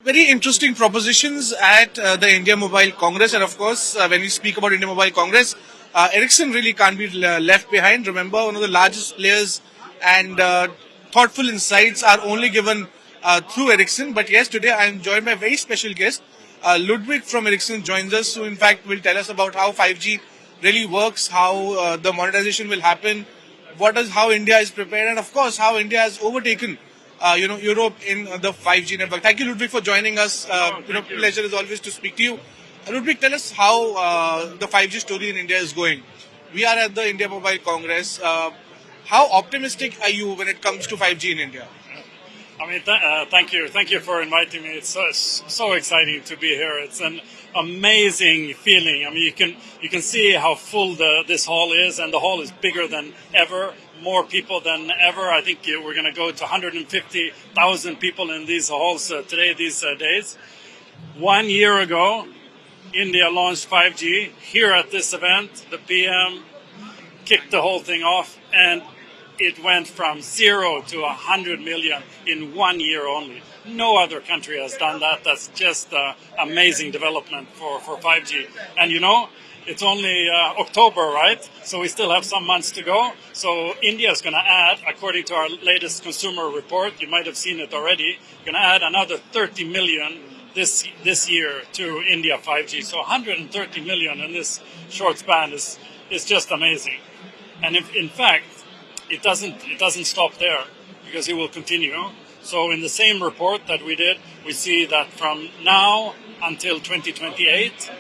very interesting propositions at the India Mobile Congress. And of course, when we speak about India Mobile Congress, Ericsson really can't be left behind. Remember, one of the largest players and thoughtful insights are only given through Ericsson. But yes, today I am joined by a very special guest. Ludvig from Ericsson joins us, who in fact will tell us about how 5G really works, how the monetization will happen, how India is prepared, and of course how India has overtaken Europe in the 5G network. Thank you, Ludvig, for joining us. Pleasure as always to speak to you. Ludvig, tell us how the 5G story in India is going. We are at the India Mobile Congress. How optimistic are you when it comes to 5G in India? I mean, thank you. Thank you for inviting me. It's so exciting to be here. It's an amazing feeling. I mean, you can see how full this hall is, and the hall is bigger than ever, more people than ever. I think we're going to go to 150,000 people in these halls today, these days. 1 year ago, India launched 5G here at this event. The PM kicked the whole thing off, and it went from 0 to 100 million in 1 year only. No other country has done that. That's just an amazing development for 5G. And it's only October, right? So we still have some months to go. So India is going to add, according to our latest consumer report, you might have seen it already, going to add another 30 million this year to India 5G. So 130 million in this short span is just amazing. And in fact, it doesn't stop there, because it will continue. So in the same report that we did, we see that from now until 2028,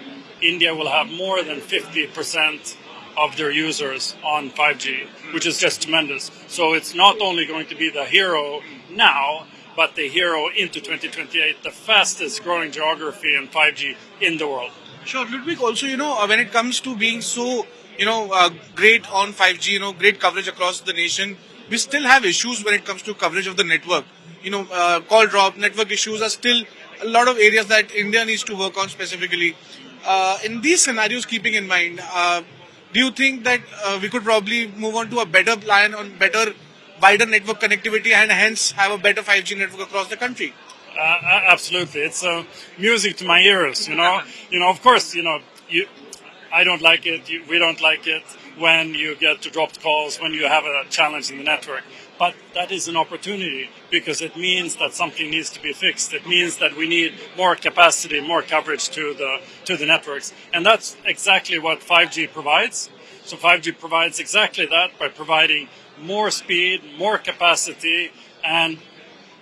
India will have more than 50% of their users on 5G, which is just tremendous. So it's not only going to be the hero now, but the hero into 2028, the fastest growing geography in 5G in the world. Sure, Ludvig, also, when it comes to being so great on 5G, great coverage across the nation, we still have issues when it comes to coverage of the network. Call drop, network issues are still a lot of areas that India needs to work on specifically. In these scenarios, keeping in mind, do you think that we could probably move on to a better plan on wider network connectivity and hence have a better 5G network across the country? Absolutely. It's music to my ears, Of course, I don't like it, we don't like it when you get to dropped calls, when you have a challenge in the network. But that is an opportunity, because it means that something needs to be fixed. It means that we need more capacity, more coverage to the networks. And that's exactly what 5G provides. So 5G provides exactly that by providing more speed, more capacity, and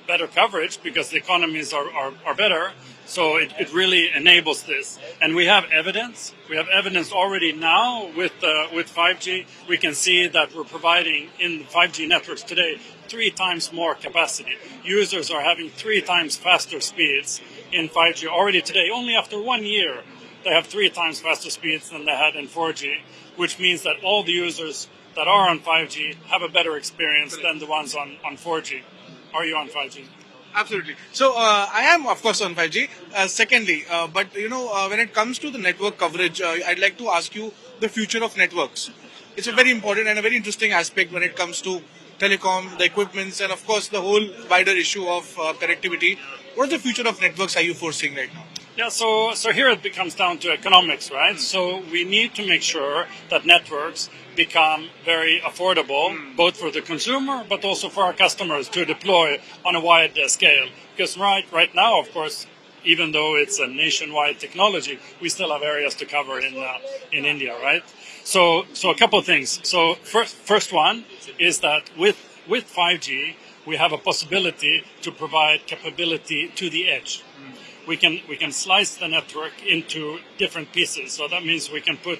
better coverage, because the economies are better. So it really enables this. And we have evidence. We have evidence already now with 5G. We can see that we're providing in 5G networks today 3 times more capacity. Users are having 3 times faster speeds in 5G already today. Only after 1 year, they have 3 times faster speeds than they had in 4G, which means that all the users that are on 5G have a better experience than the ones on 4G. Are you on 5G? Absolutely. So I am, of course, on 5G. Secondly, but when it comes to the network coverage, I'd like to ask you the future of networks. It's a very important and a very interesting aspect when it comes to telecom, the equipments, and of course the whole wider issue of connectivity. What is the future of networks are you foreseeing right now? Yeah, so here it comes down to economics, right? So we need to make sure that networks become very affordable, both for the consumer, but also for our customers to deploy on a wide scale. Because right now, of course, even though it's a nationwide technology, we still have areas to cover in India, right? So a couple of things. So first one is that with 5G, we have a possibility to provide capability to the edge. We can slice the network into different pieces. So that means we can put,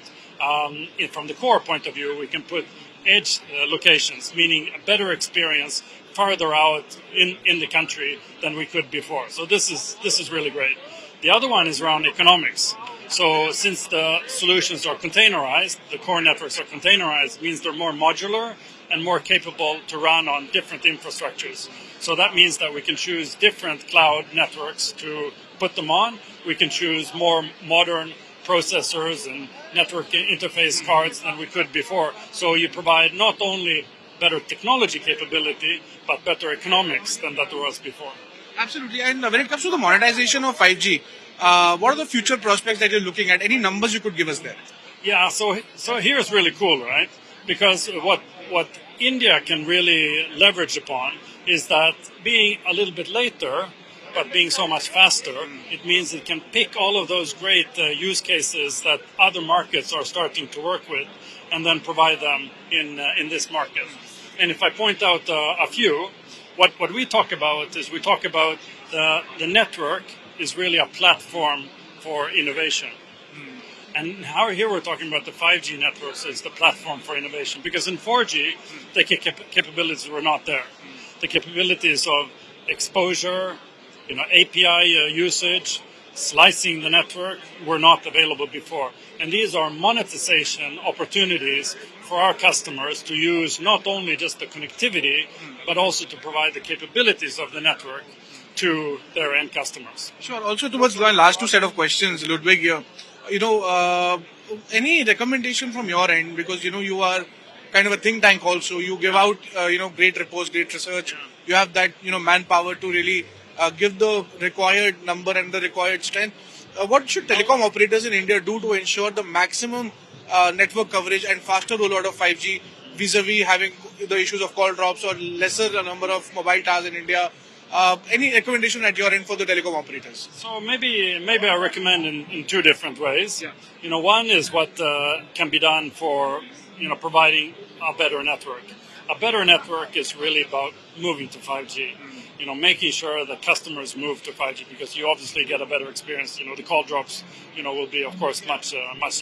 from the core point of view, we can put edge locations, meaning a better experience farther out in the country than we could before. So this is really great. The other one is around economics. So since the solutions are containerized, the core networks are containerized, means they're more modular and more capable to run on different infrastructures. So that means that we can choose different cloud networks to put them on. We can choose more modern processors and network interface cards than we could before. So you provide not only better technology capability, but better economics than that there was before. Absolutely. And when it comes to the monetization of 5G, what are the future prospects that you're looking at? Any numbers you could give us there? Yeah, so here's really cool, right? Because what India can really leverage upon is that being a little bit later, but being so much faster, it means it can pick all of those great use cases that other markets are starting to work with, and then provide them in this market. And if I point out a few, what we talk about is we talk about the network is really a platform for innovation. And here we're talking about the 5G networks as the platform for innovation, because in 4G, the capabilities were not there. The capabilities of exposure, API usage, slicing the network were not available before. And these are monetization opportunities for our customers to use not only just the connectivity, but also to provide the capabilities of the network to their end customers. Sure. Also, towards the last two set of questions, Ludwig, here, any recommendation from your end, because you are kind of a think tank also. You give out great reports, great research. You have that manpower to really give the required number and the required strength. What should telecom operators in India do to ensure the maximum network coverage and faster rollout of 5G vis-a-vis having the issues of call drops or lesser number of mobile towers in India? Any recommendation at your end for the telecom operators? So maybe I recommend in two different ways. Yeah. One is what can be done for providing a better network. A better network is really about moving to 5G. Making sure that customers move to 5G, because you obviously get a better experience. The call drops will be of course much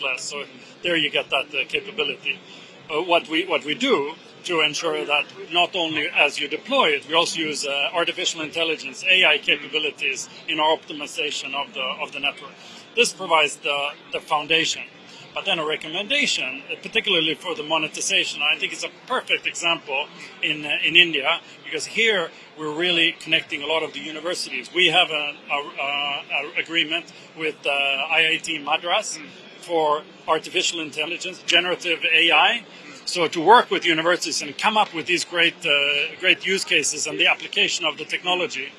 less. So there you get that capability. What we do to ensure that not only as you deploy it, we also use artificial intelligence, AI capabilities in our optimization of the network. This provides the foundation. But then a recommendation, particularly for the monetization, I think it's a perfect example in India, because here we're really connecting a lot of the universities. We have an agreement with IIT Madras for artificial intelligence, generative AI. So to work with universities and come up with these great use cases and the application of the technology.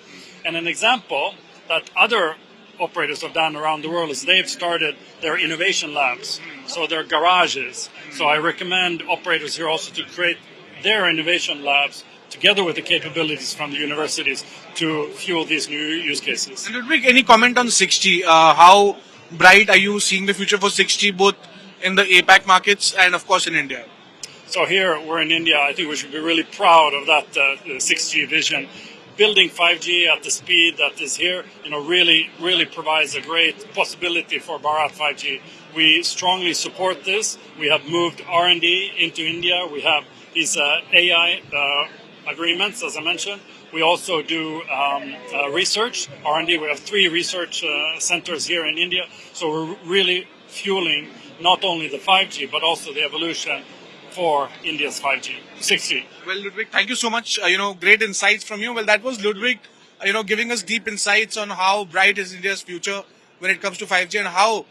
And an example that other operators have done around the world is they've started their innovation labs, so their garages. So I recommend operators here also to create their innovation labs together with the capabilities from the universities to fuel these new use cases. And Ludwig, any comment on 6G? How bright are you seeing the future for 6G, both in the APAC markets and of course in India? So here we're in India. I think we should be really proud of that 6G vision. Building 5G at the speed that is here, really provides a great possibility for Bharat 5G. We strongly support this. We have moved R&D into India. We have these AI agreements, as I mentioned. We also do research, R&D. We have 3 research centers here in India. So we're really fueling not only the 5G, but also the evolution for India's 5G, 6G. Well, Ludwig, thank you so much. Great insights from you. Well, that was Ludwig, giving us deep insights on how bright is India's future when it comes to 5G and how,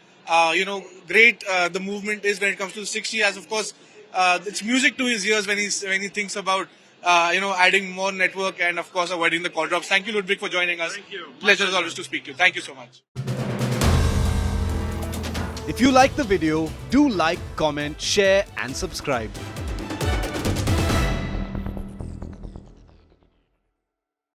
great the movement is when it comes to 6G. As of course, it's music to his ears when he thinks about, adding more network and of course avoiding the call drops. Thank you, Ludwig, for joining us. Thank you. Pleasure as always to speak to you. Thank you so much. If you like the video, do like, comment, share and subscribe.